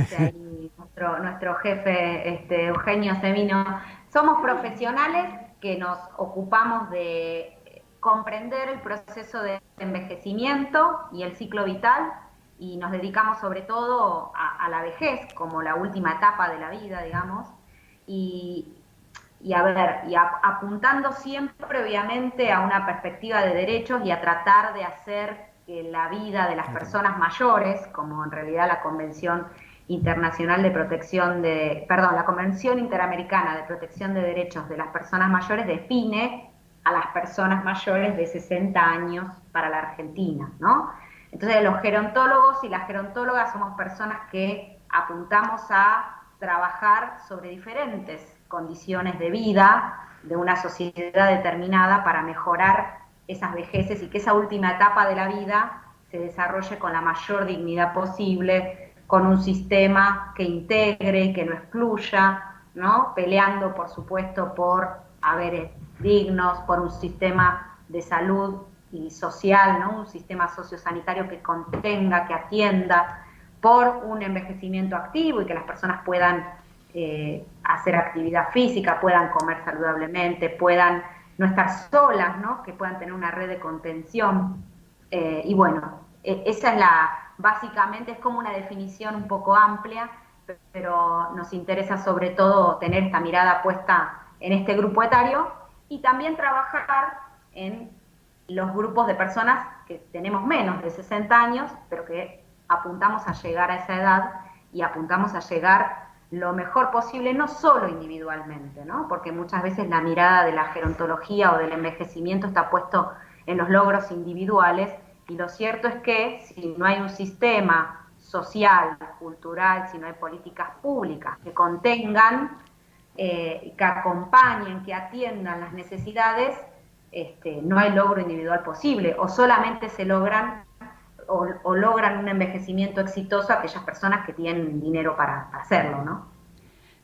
dice ahí nuestro jefe Eugenio Semino. Somos profesionales que nos ocupamos de comprender el proceso de envejecimiento y el ciclo vital y nos dedicamos sobre todo a la vejez como la última etapa de la vida, digamos, y, y a ver, apuntando siempre obviamente a una perspectiva de derechos y a tratar de hacer que la vida de las Claro. personas mayores, como en realidad la Convención Internacional de Protección de, perdón, la Convención Interamericana de Protección de Derechos de las Personas Mayores define a las personas mayores de 60 años para la Argentina, ¿no? Entonces los gerontólogos y las gerontólogas somos personas que apuntamos a trabajar sobre diferentes condiciones de vida de una sociedad determinada para mejorar esas vejeces y que esa última etapa de la vida se desarrolle con la mayor dignidad posible, con un sistema que integre y que no excluya, ¿no? Peleando, por supuesto, por haberes dignos, por un sistema de salud y social, ¿no? Un sistema sociosanitario que contenga, que atienda, por un envejecimiento activo y que las personas puedan hacer actividad física, puedan comer saludablemente, puedan no estar solas, ¿no? Que puedan tener una red de contención. Y bueno, esa es básicamente es como una definición un poco amplia, pero nos interesa sobre todo tener esta mirada puesta en este grupo etario y también trabajar en los grupos de personas que tenemos menos de 60 años, pero que apuntamos a llegar a esa edad y apuntamos a llegar lo mejor posible, no solo individualmente, ¿no? Porque muchas veces la mirada de la gerontología o del envejecimiento está puesto en los logros individuales y lo cierto es que si no hay un sistema social, cultural, si no hay políticas públicas que contengan, que acompañen, que atiendan las necesidades, no hay logro individual posible o solamente se logran o logran un envejecimiento exitoso aquellas personas que tienen dinero para hacerlo, ¿no?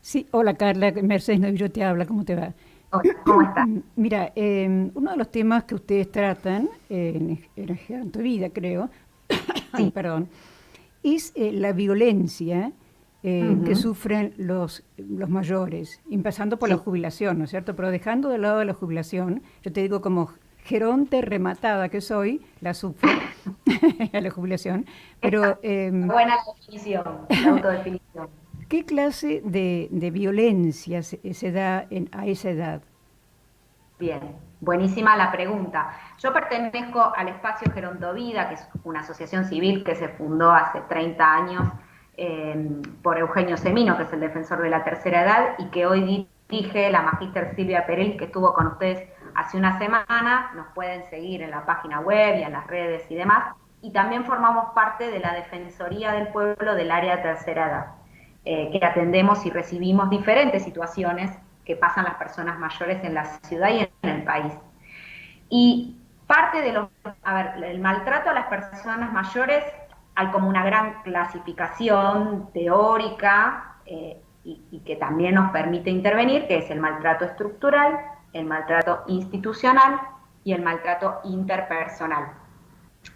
Sí, hola Carla, Mercedes Novillo te habla, ¿cómo te va? Hola, ¿cómo estás? Mira, uno de los temas que ustedes tratan en tu vida, creo, ay, Sí. perdón, es la violencia Uh que -huh. sufren los mayores, empezando por la Sí, jubilación, ¿no es cierto? Pero dejando de lado la jubilación, yo te digo como geronte rematada que soy, la sufro a la jubilación, pero está buena la definición, la autodefinición. ¿qué clase de violencia se da a esa edad? Bien, buenísima la pregunta. Yo pertenezco al espacio Gerontovida, que es una asociación civil que se fundó hace 30 años por Eugenio Semino, que es el defensor de la tercera edad, y que hoy dirige la magíster Silvia Perel, que estuvo con ustedes hace una semana. Nos pueden seguir en la página web y en las redes y demás. Y también formamos parte de la Defensoría del Pueblo del área de tercera edad, que atendemos y recibimos diferentes situaciones que pasan las personas mayores en la ciudad y en el país. Y parte de los, a ver, el maltrato a las personas mayores hay como una gran clasificación teórica y que también nos permite intervenir, que es el maltrato estructural, el maltrato institucional y el maltrato interpersonal.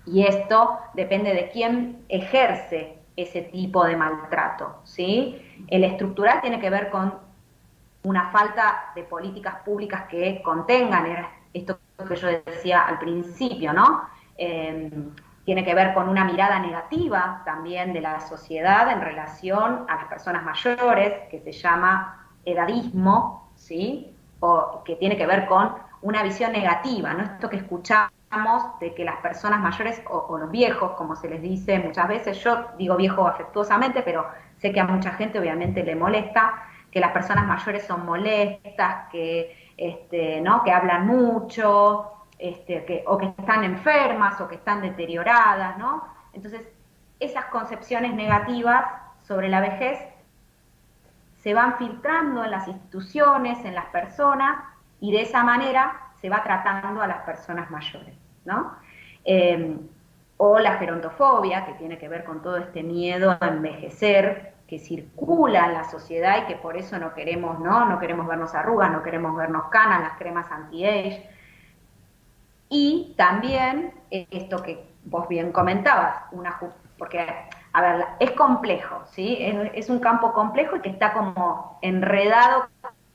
Y esto depende de quién ejerce ese tipo de maltrato, ¿sí? El estructural tiene que ver con una falta de políticas públicas que contengan esto que yo decía al principio, ¿no? Tiene que ver con una mirada negativa también de la sociedad en relación a las personas mayores, que se llama edadismo, ¿sí? O que tiene que ver con una visión negativa, ¿no? Esto que escuchamos de que las personas mayores o los viejos, como se les dice muchas veces, yo digo viejo afectuosamente, pero sé que a mucha gente obviamente le molesta, que las personas mayores son molestas, ¿no? Que hablan mucho, o que están enfermas o que están deterioradas, ¿no? Entonces, esas concepciones negativas sobre la vejez se van filtrando en las instituciones, en las personas, y de esa manera se va tratando a las personas mayores, ¿no? Eh, o la gerontofobia, que tiene que ver con todo este miedo a envejecer, que circula en la sociedad y que por eso no queremos, ¿no? No queremos vernos arrugas, no queremos vernos canas, las cremas anti-age. Y también esto que vos bien comentabas, porque, a a ver, es complejo, ¿sí? Es un campo complejo y que está como enredado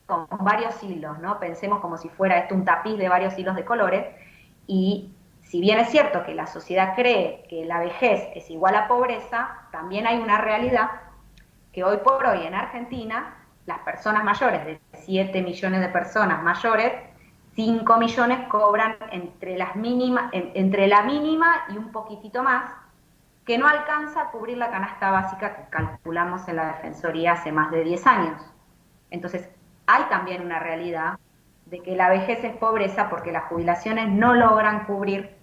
con varios hilos, ¿no? Pensemos como si fuera esto un tapiz de varios hilos de colores, y si bien es cierto que la sociedad cree que la vejez es igual a pobreza, también hay una realidad que hoy por hoy en Argentina, las personas mayores, de 7 millones de personas mayores, 5 millones cobran entre la mínima y un poquitito más, que no alcanza a cubrir la canasta básica que calculamos en la Defensoría hace más de 10 años. Entonces, hay también una realidad de que la vejez es pobreza porque las jubilaciones no logran cubrir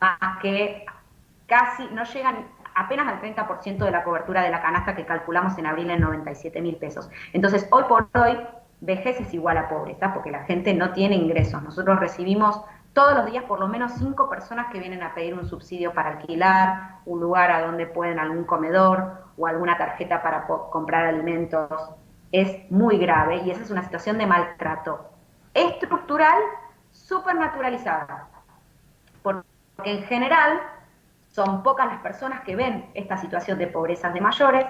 más que casi, no llegan apenas al 30% de la cobertura de la canasta que calculamos en abril en 97.000 pesos. Entonces, hoy por hoy, vejez es igual a pobreza porque la gente no tiene ingresos. Nosotros recibimos todos los días por lo menos 5 personas que vienen a pedir un subsidio para alquilar, un lugar a donde pueden, algún comedor o alguna tarjeta para comprar alimentos. Es muy grave y esa es una situación de maltrato estructural súper naturalizada. Porque en general son pocas las personas que ven esta situación de pobreza de mayores,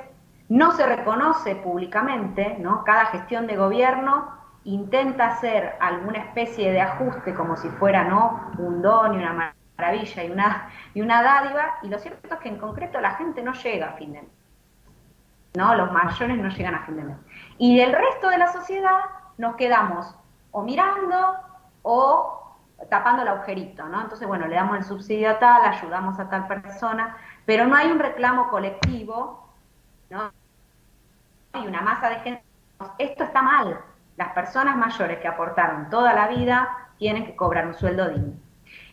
no se reconoce públicamente, ¿no? Cada gestión de gobierno intenta hacer alguna especie de ajuste como si fuera, ¿no?, un don y una maravilla y una dádiva, y lo cierto es que en concreto la gente no llega a fin de mes, ¿no? Los mayores no llegan a fin de mes. Y del resto de la sociedad nos quedamos o mirando o tapando el agujerito, ¿no? Entonces, bueno, le damos el subsidio a tal, ayudamos a tal persona, pero no hay un reclamo colectivo, ¿no? Hay una masa de gente, esto está mal, las personas mayores que aportaron toda la vida tienen que cobrar un sueldo digno.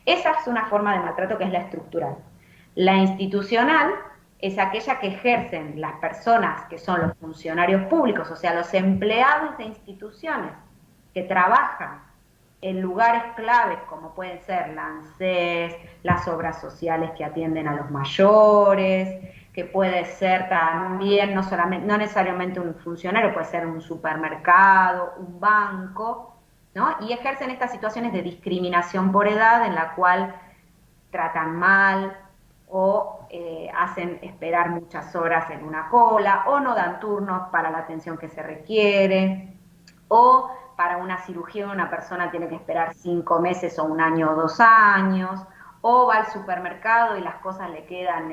Esa es una forma de maltrato que es la estructural. La institucional es aquella que ejercen las personas que son los funcionarios públicos, o sea, los empleados de instituciones que trabajan en lugares claves como pueden ser la ANSES, las obras sociales que atienden a los mayores, que puede ser también no necesariamente un funcionario, puede ser un supermercado, un banco, ¿no? Y ejercen estas situaciones de discriminación por edad en la cual tratan mal o hacen esperar muchas horas en una cola, o no dan turnos para la atención que se requiere, o para una cirugía una persona tiene que esperar 5 meses o 1 año o 2 años, o va al supermercado y las cosas le quedan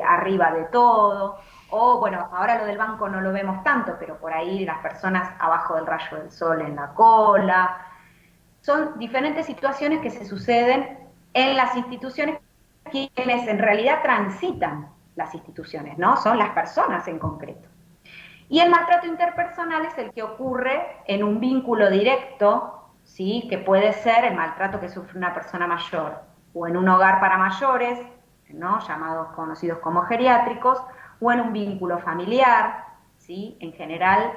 arriba de todo, o bueno, ahora lo del banco no lo vemos tanto, pero por ahí las personas abajo del rayo del sol en la cola. Son diferentes situaciones que se suceden en las instituciones, quienes en realidad transitan las instituciones, ¿no? Son las personas en concreto. Y el maltrato interpersonal es el que ocurre en un vínculo directo, ¿sí?, que puede ser el maltrato que sufre una persona mayor, o en un hogar para mayores, ¿no?, llamados, conocidos como geriátricos, o en un vínculo familiar, ¿sí? En general,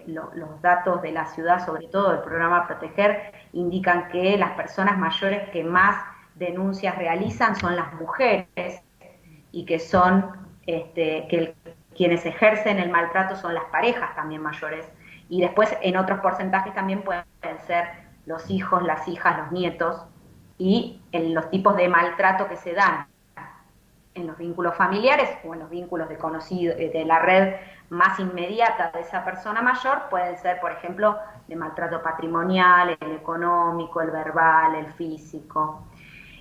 los datos de la ciudad, sobre todo del programa Proteger, indican que las personas mayores que más denuncias realizan son las mujeres, y que son quienes ejercen el maltrato son las parejas también mayores, y después en otros porcentajes también pueden ser los hijos, las hijas, los nietos, y en los tipos de maltrato que se dan en los vínculos familiares o en los vínculos de la red más inmediata de esa persona mayor, pueden ser, por ejemplo, de maltrato patrimonial, el económico, el verbal, el físico.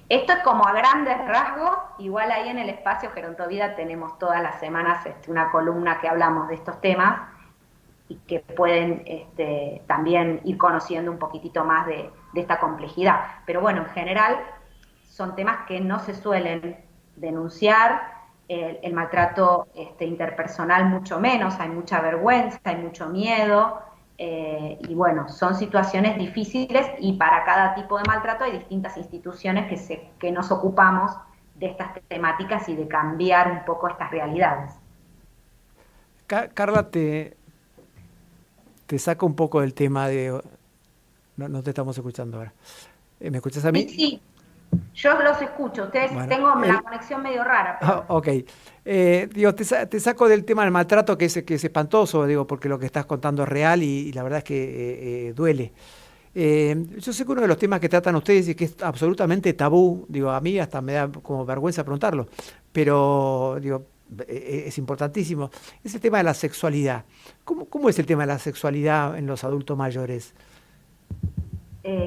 Esto es como a grandes rasgos. Igual ahí en el espacio Gerontovida tenemos todas las semanas una columna que hablamos de estos temas y que pueden también ir conociendo un poquitito más de esta complejidad. Pero bueno, en general son temas que no se suelen denunciar, el maltrato interpersonal mucho menos, hay mucha vergüenza, hay mucho miedo, y bueno, son situaciones difíciles, y para cada tipo de maltrato hay distintas instituciones que nos ocupamos de estas temáticas y de cambiar un poco estas realidades. Carla, te saco un poco del tema de... No te estamos escuchando ahora. ¿Me escuchas a mí? Sí, yo los escucho. Ustedes, bueno, tengo la conexión medio rara. Pero... Ok. Digo, te saco del tema del maltrato, que es espantoso, digo, porque lo que estás contando es real y la verdad es que duele. Yo sé que uno de los temas que tratan ustedes y que es absolutamente tabú, digo, a mí hasta me da como vergüenza preguntarlo, pero digo, es importantísimo. Es el tema de la sexualidad. ¿Cómo es el tema de la sexualidad en los adultos mayores?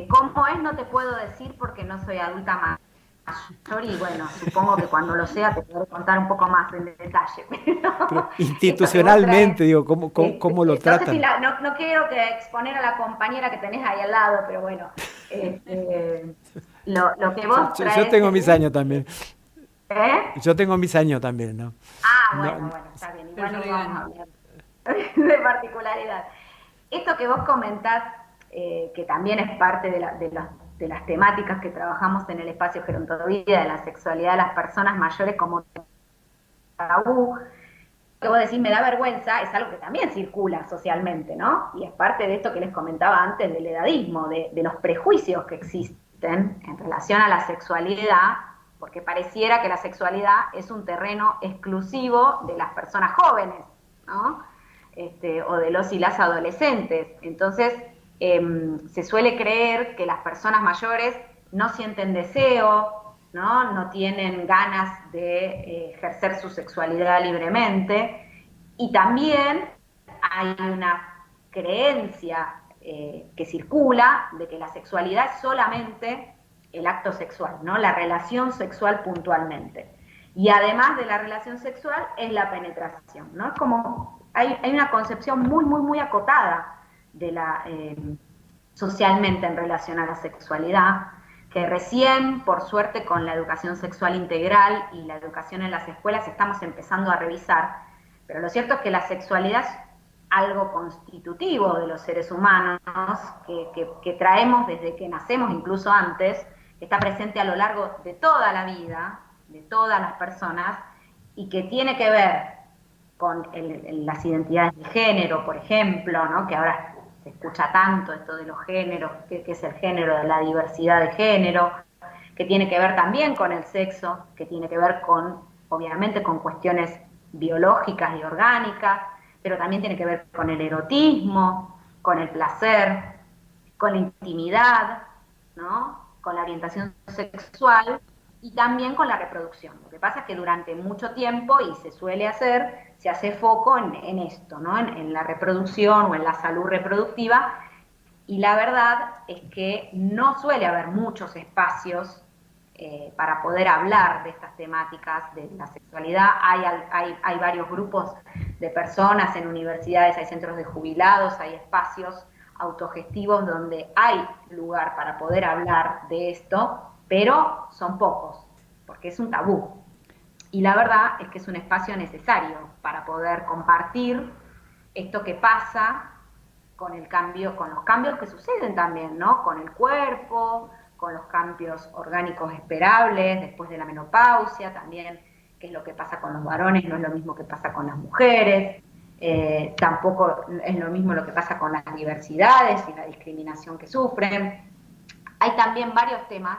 ¿Cómo es? No te puedo decir porque no soy adulta mayor y bueno, supongo que cuando lo sea te podré contar un poco más en detalle. Pero Pero esto que vos traes, institucionalmente, digo, ¿cómo lo no sé si tratan? no quiero que exponer a la compañera que tenés ahí al lado, pero bueno, este, lo que vos Yo traes, tengo mis años también. ¿eh? Yo tengo mis años también, ¿no? Ah, No, bueno, está bien, Pero igual yo no le vamos a gano. hablar de particularidad. Esto que vos comentás, que también es parte de las temáticas que trabajamos en el espacio Gerontología, de la sexualidad de las personas mayores como tabú, que vos decís me da vergüenza, es algo que también circula socialmente, ¿no? Y es parte de esto que les comentaba antes del edadismo, de los prejuicios que existen en relación a la sexualidad, porque pareciera que la sexualidad es un terreno exclusivo de las personas jóvenes, ¿no? O de los y las adolescentes. Entonces, se suele creer que las personas mayores no sienten deseo, no tienen ganas de ejercer su sexualidad libremente. Y también hay una creencia que circula de que la sexualidad es solamente el acto sexual, ¿no? La relación sexual puntualmente. Y además de la relación sexual es la penetración, ¿no? Es como, hay una concepción muy, muy, muy acotada de socialmente en relación a la sexualidad, que recién, por suerte, con la educación sexual integral y la educación en las escuelas estamos empezando a revisar, pero lo cierto es que la sexualidad es algo constitutivo de los seres humanos, que traemos desde que nacemos, incluso antes, que está presente a lo largo de toda la vida, de todas las personas, y que tiene que ver con las identidades de género, por ejemplo, ¿no? Que ahora se escucha tanto esto de los géneros, que es el género, de la diversidad de género, que tiene que ver también con el sexo, que tiene que ver con, obviamente, con cuestiones biológicas y orgánicas, pero también tiene que ver con el erotismo, con el placer, con la intimidad, ¿no? Con la orientación sexual y también con la reproducción. Lo que pasa es que durante mucho tiempo, y se suele hacer, se hace foco en esto, ¿no? En la reproducción o en la salud reproductiva, y la verdad es que no suele haber muchos espacios para poder hablar de estas temáticas de la sexualidad. Hay varios grupos de personas en universidades, hay centros de jubilados, hay espacios autogestivos donde hay lugar para poder hablar de esto, pero son pocos, porque es un tabú. Y la verdad es que es un espacio necesario para poder compartir esto que pasa con el cambio, con los cambios que suceden también, ¿no? Con el cuerpo, con los cambios orgánicos esperables después de la menopausia, también qué es lo que pasa con los varones, no es lo mismo que pasa con las mujeres, tampoco es lo mismo lo que pasa con las diversidades y la discriminación que sufren. Hay también varios temas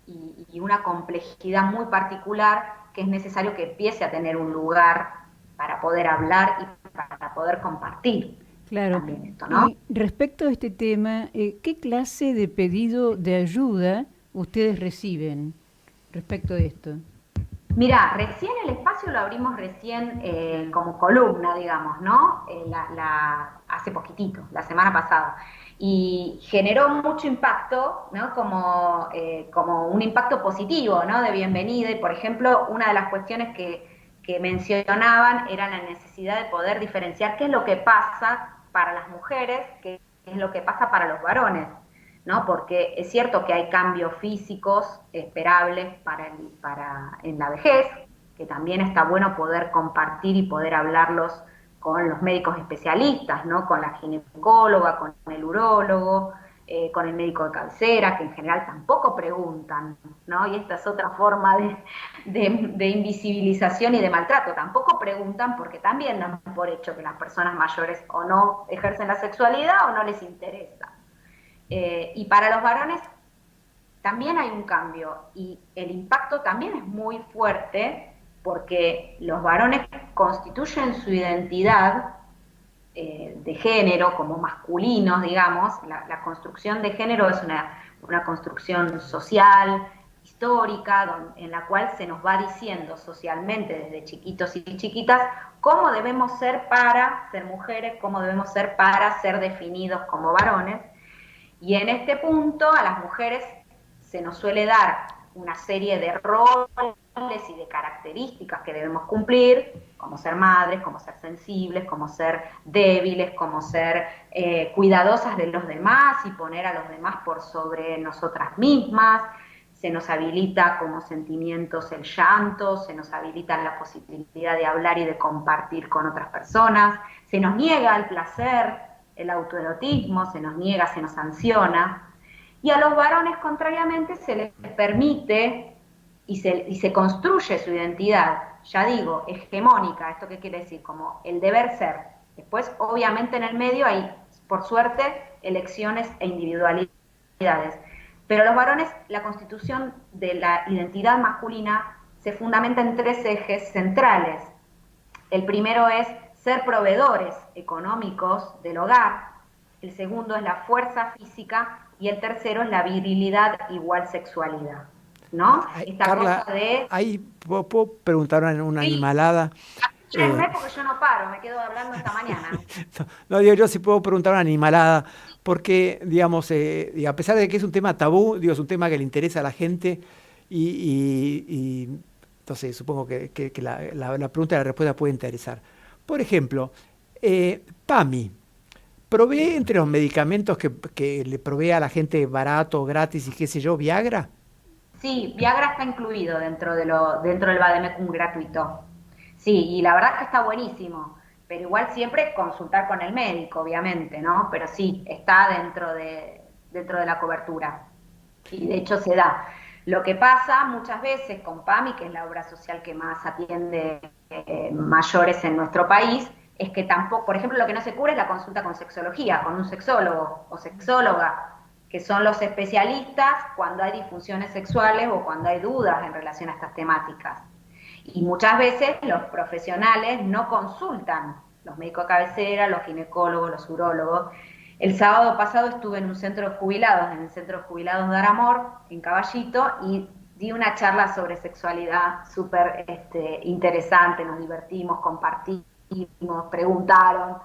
y una complejidad muy particular que es necesario que empiece a tener un lugar para poder hablar y para poder compartir Claro. también esto, ¿no? Y respecto a este tema, ¿qué clase de pedido de ayuda ustedes reciben respecto a esto? Mira, recién el espacio lo abrimos recién como columna, digamos, ¿no? Hace poquitito, la semana pasada. Y generó mucho impacto, ¿no? Como un impacto positivo, ¿no? De bienvenida. Y, por ejemplo, una de las cuestiones que mencionaban era la necesidad de poder diferenciar qué es lo que pasa para las mujeres, qué es lo que pasa para los varones. ¿No? Porque es cierto que hay cambios físicos esperables en la vejez, que también está bueno poder compartir y poder hablarlos con los médicos especialistas, ¿no? Con la ginecóloga, con el urólogo, con el médico de cabecera, que en general tampoco preguntan, ¿no? Y esta es otra forma de invisibilización y de maltrato, tampoco preguntan porque también dan por hecho que las personas mayores o no ejercen la sexualidad o no les interesa. Y para los varones también hay un cambio y el impacto también es muy fuerte porque los varones constituyen su identidad de género como masculinos, digamos. La construcción de género es una construcción social, histórica en la cual se nos va diciendo socialmente desde chiquitos y chiquitas cómo debemos ser para ser mujeres, cómo debemos ser para ser definidos como varones. Y en este punto a las mujeres se nos suele dar una serie de roles y de características que debemos cumplir, como ser madres, como ser sensibles, como ser débiles, como ser cuidadosas de los demás y poner a los demás por sobre nosotras mismas. Se nos habilita como sentimientos el llanto, se nos habilita la posibilidad de hablar y de compartir con otras personas, se nos niega el placer, el autoerotismo, se nos niega, se nos sanciona. Y a los varones, contrariamente, se les permite y se construye su identidad, ya digo, hegemónica. ¿Esto qué quiere decir? Como el deber ser. Después, obviamente, en el medio hay, por suerte, elecciones e individualidades. Pero los varones, la constitución de la identidad masculina se fundamenta en 3 ejes centrales. El primero es ser proveedores económicos del hogar, el segundo es la fuerza física y el tercero es la virilidad igual sexualidad, ¿no? Esta Carla, cosa de... ahí puedo preguntar una animalada. Porque yo no paro, me quedo hablando esta mañana. No, digo, yo sí puedo preguntar una animalada, porque, digamos, a pesar de que es un tema tabú, digo, es un tema que le interesa a la gente y entonces supongo que la pregunta y la respuesta puede interesar. Por ejemplo, PAMI, ¿provee entre los medicamentos que le provee a la gente barato, gratis y qué sé yo, Viagra? Sí, Viagra está incluido dentro del Vademecum gratuito. Sí, y la verdad es que está buenísimo, pero igual siempre consultar con el médico, obviamente, ¿no? Pero sí, está dentro de la cobertura. Y de hecho se da. Lo que pasa muchas veces con PAMI, que es la obra social que más atiende mayores en nuestro país, es que tampoco, por ejemplo, lo que no se cubre es la consulta con sexología, con un sexólogo o sexóloga, que son los especialistas cuando hay disfunciones sexuales o cuando hay dudas en relación a estas temáticas. Y muchas veces los profesionales no consultan, los médicos de cabecera, los ginecólogos, los urólogos. El sábado pasado estuve en un centro de jubilados, en el centro de jubilados de Aramor, en Caballito, y di una charla sobre sexualidad súper interesante, nos divertimos, compartimos, preguntaron.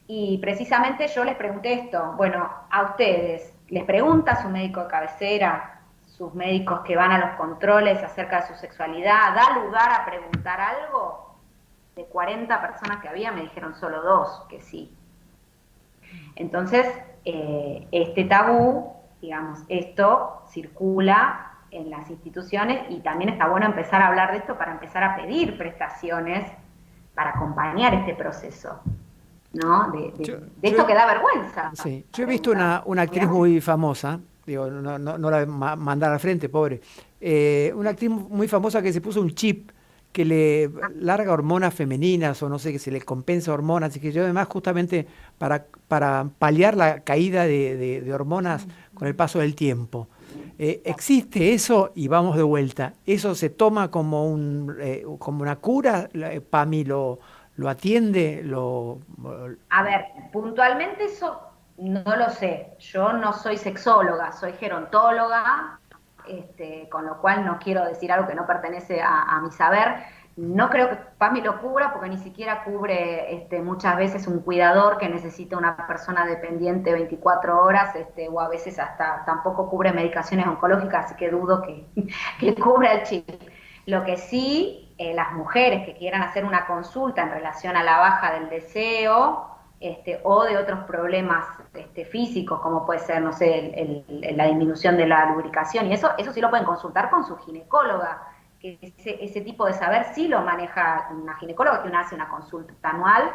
Y precisamente yo les pregunté esto, bueno, a ustedes, ¿les pregunta su médico de cabecera, sus médicos que van a los controles acerca de su sexualidad, da lugar a preguntar algo? De 40 personas que había, me dijeron solo 2 que sí. Entonces, este tabú, digamos, esto circula en las instituciones y también está bueno empezar a hablar de esto para empezar a pedir prestaciones para acompañar este proceso, ¿no? De esto que da vergüenza. Sí, yo he visto una actriz muy famosa, digo, no la voy a mandar al frente, pobre, una actriz muy famosa que se puso un chip que le larga hormonas femeninas o no sé, que se le compensa hormonas y que yo además justamente para paliar la caída de hormonas con el paso del tiempo. ¿Existe eso? Y vamos de vuelta. ¿Eso se toma como una cura? ¿PAMI lo atiende? A ver, puntualmente eso no lo sé. Yo no soy sexóloga, soy gerontóloga, con lo cual no quiero decir algo que no pertenece a mi saber. No creo que PAMI lo cubra porque ni siquiera cubre muchas veces un cuidador que necesita una persona dependiente 24 horas o a veces hasta tampoco cubre medicaciones oncológicas, así que dudo que cubra el chip. Lo que sí, las mujeres que quieran hacer una consulta en relación a la baja del deseo o de otros problemas físicos, como puede ser, no sé, la disminución de la lubricación, y eso sí lo pueden consultar con su ginecóloga, que ese tipo de saber sí lo maneja una ginecóloga, que una hace una consulta anual,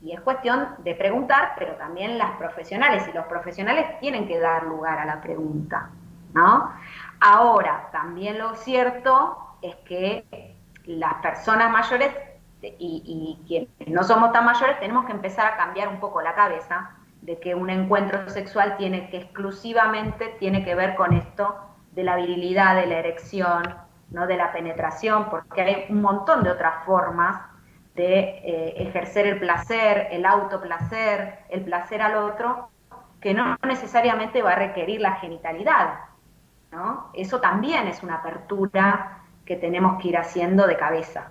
y es cuestión de preguntar, pero también las profesionales, y los profesionales tienen que dar lugar a la pregunta, ¿no? Ahora, también lo cierto es que las personas mayores y quienes no somos tan mayores tenemos que empezar a cambiar un poco la cabeza de que un encuentro sexual exclusivamente tiene que ver con esto de la virilidad, de la erección, ¿no? De la penetración, porque hay un montón de otras formas de ejercer el placer, el autoplacer, el placer al otro, que no necesariamente va a requerir la genitalidad. ¿no? Eso también es una apertura que tenemos que ir haciendo de cabeza,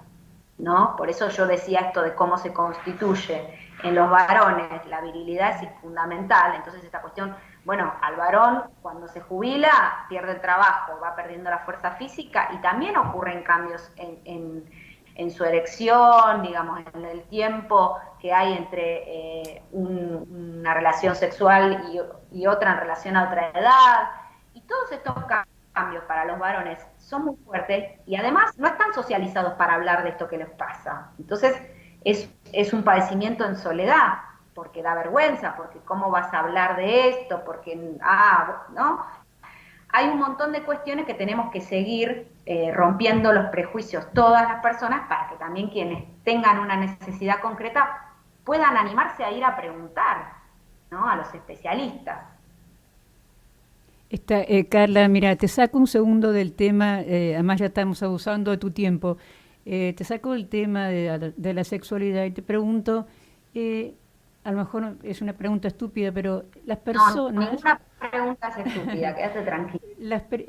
¿no? Por eso yo decía esto de cómo se constituye en los varones la virilidad es fundamental. Entonces esta cuestión, bueno, al varón cuando se jubila pierde el trabajo, va perdiendo la fuerza física y también ocurren cambios en su erección, digamos, en el tiempo que hay entre una relación sexual y otra en relación a otra edad. Y todos estos cambios para los varones son muy fuertes y además no están socializados para hablar de esto que les pasa. Entonces es un padecimiento en soledad, porque da vergüenza, porque cómo vas a hablar de esto, porque, ¿no? Hay un montón de cuestiones que tenemos que seguir rompiendo los prejuicios todas las personas para que también quienes tengan una necesidad concreta puedan animarse a ir a preguntar, ¿no? A los especialistas. Carla, mira, te saco un segundo del tema, además ya estamos abusando de tu tiempo. Te saco el tema de la sexualidad y te pregunto, a lo mejor es una pregunta estúpida, pero las personas... No, ninguna pregunta es estúpida, quédate tranquila.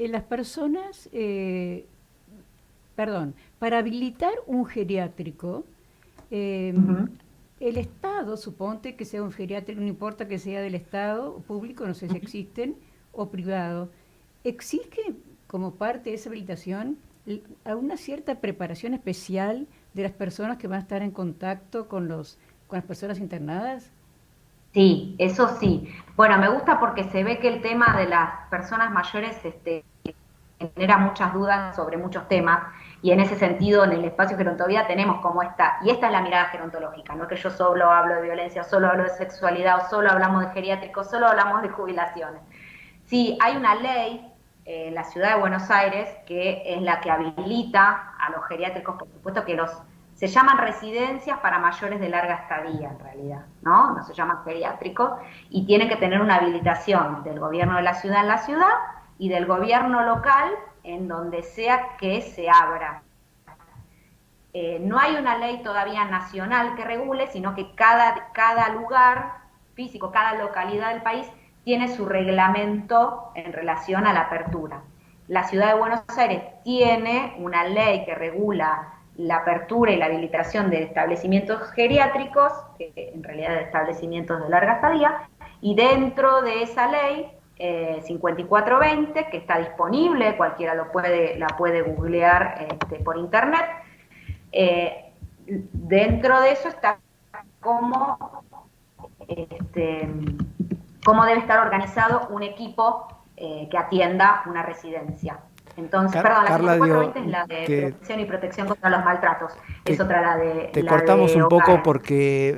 Las personas, perdón, para habilitar un geriátrico, el Estado, suponte que sea un geriátrico, no importa que sea del Estado, público, no sé si existen, o privado, ¿exige como parte de esa habilitación alguna cierta preparación especial de las personas que van a estar en contacto con las personas internadas? Sí, eso sí. Bueno, me gusta porque se ve que el tema de las personas mayores genera muchas dudas sobre muchos temas y en ese sentido en el espacio Gerontovida tenemos como y esta es la mirada gerontológica, no es que yo solo hablo de violencia, solo hablo de sexualidad, o solo hablamos de geriátricos, solo hablamos de jubilaciones. Sí, hay una ley en la ciudad de Buenos Aires que es la que habilita a los geriátricos, por supuesto que se llaman residencias para mayores de larga estadía en realidad, ¿no? No se llaman geriátricos y tienen que tener una habilitación del gobierno de la ciudad y del gobierno local en donde sea que se abra. No hay una ley todavía nacional que regule, sino que cada lugar físico, cada localidad del país tiene su reglamento en relación a la apertura. La ciudad de Buenos Aires tiene una ley que regula la apertura y la habilitación de establecimientos geriátricos, que en realidad de establecimientos de larga estadía, y dentro de esa ley 5420, que está disponible, cualquiera la puede googlear por internet, dentro de eso está cómo debe estar organizado un equipo que atienda una residencia. Entonces, perdón, la Carla, 5420 es la de prevención y protección contra los maltratos, es otra la de... Te cortamos un poco porque